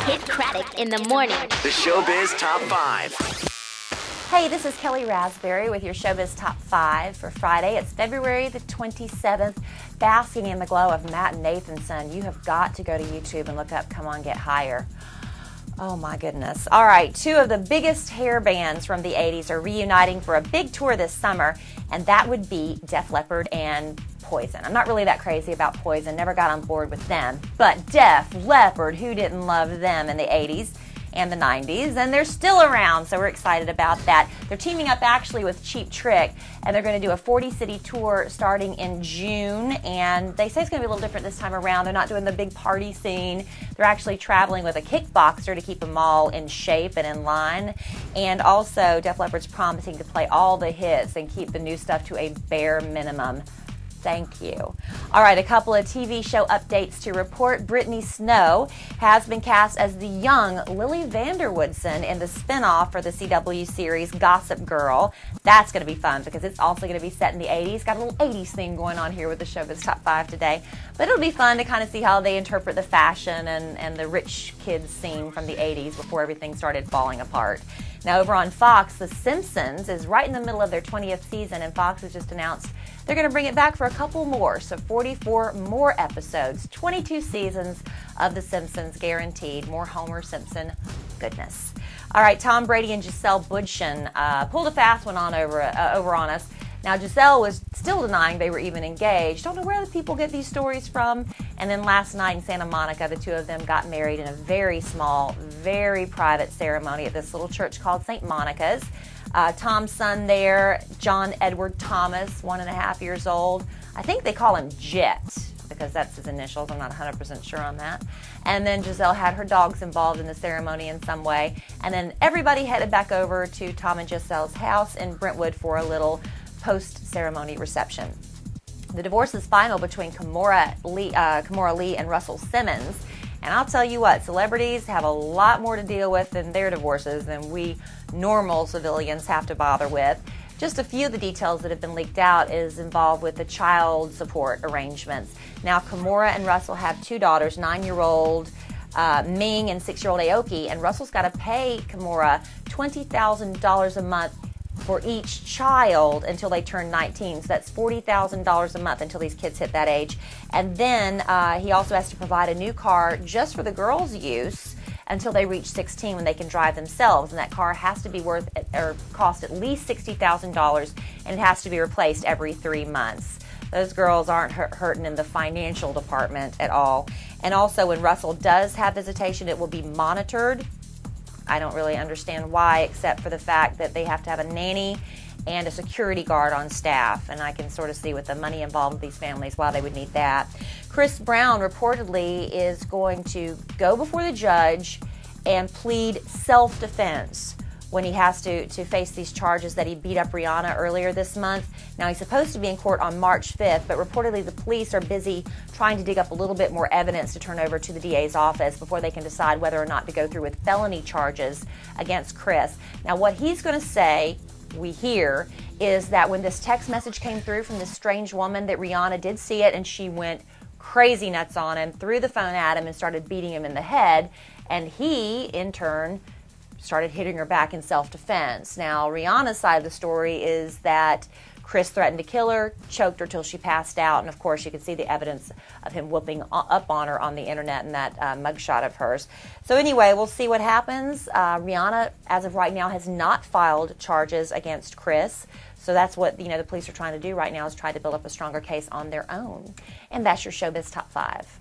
Kidd Kraddick in the morning. The Showbiz Top 5. Hey, this is Kellie Rasberry with your Showbiz Top 5 for Friday. It's February the 27th. Basking in the glow of Matt Nathanson, you have got to go to YouTube and look up Come On Get Higher. Oh my goodness. All right, two of the biggest hair bands from the 80s are reuniting for a big tour this summer, and that would be Def Leppard and Poison. I'm not really that crazy about Poison, never got on board with them, but Def Leppard, who didn't love them in the 80s and the 90s, and they're still around, so we're excited about that. They're teaming up actually with Cheap Trick, and they're going to do a 40-city tour starting in June, and they say it's going to be a little different this time around. They're not doing the big party scene. They're actually traveling with a kickboxer to keep them all in shape and in line, and also Def Leppard's promising to play all the hits and keep the new stuff to a bare minimum. Thank you. All right, a couple of TV show updates to report. Brittany Snow has been cast as the young Lily Vanderwoodson in the spinoff for the CW series Gossip Girl. That's going to be fun because it's also going to be set in the 80s. Got a little 80s theme going on here with the Showbiz Top 5 today. But it'll be fun to kind of see how they interpret the fashion and the rich kids scene from the 80s before everything started falling apart. Now over on Fox, The Simpsons is right in the middle of their 20th season, and Fox has just announced they're going to bring it back for a couple more, so 44 more episodes, 22 seasons of The Simpsons guaranteed. More Homer Simpson goodness. All right, Tom Brady and Gisele Bundchen pulled a fast one over on us. Now, Gisele was still denying they were even engaged. Don't know where the people get these stories from. And then last night in Santa Monica, the two of them got married in a very small, very private ceremony at this little church called St. Monica's. Tom's son there, John Edward Thomas, 1.5 years old. I think they call him Jet because that's his initials. I'm not 100% sure on that. And then Gisele had her dogs involved in the ceremony in some way. And then everybody headed back over to Tom and Gisele's house in Brentwood for a little post-ceremony reception. The divorce is final between Kimora Lee and Russell Simmons. And I'll tell you what, celebrities have a lot more to deal with in their divorces than we normal civilians have to bother with. Just a few of the details that have been leaked out is involved with the child support arrangements. Now, Kimora and Russell have two daughters, 9-year-old Ming and 6-year-old Aoki, and Russell's got to pay Kimora $20,000 a month for each child until they turn 19. So that's $40,000 a month until these kids hit that age. And then he also has to provide a new car just for the girls' use until they reach 16 when they can drive themselves. And that car has to be cost at least $60,000, and it has to be replaced every 3 months. Those girls aren't hurting in the financial department at all. And also when Russell does have visitation, it will be monitored. I don't really understand why, except for the fact that they have to have a nanny and a security guard on staff, and I can sort of see with the money involved with these families why they would need that. Chris Brown reportedly is going to go before the judge and plead self-defense when he has to face these charges that he beat up Rihanna earlier this month. Now, he's supposed to be in court on March 5th, but reportedly the police are busy trying to dig up a little bit more evidence to turn over to the DA's office before they can decide whether or not to go through with felony charges against Chris. Now, what he's going to say, we hear, is that when this text message came through from this strange woman, that Rihanna did see it and she went crazy nuts on him, threw the phone at him and started beating him in the head, and he, in turn, started hitting her back in self-defense. Now, Rihanna's side of the story is that Chris threatened to kill her, choked her till she passed out, and of course you can see the evidence of him whooping up on her on the internet in that mugshot of hers. So anyway, we'll see what happens. Rihanna, as of right now, has not filed charges against Chris. So that's what the police are trying to do right now, is try to build up a stronger case on their own. And that's your Showbiz Top 5.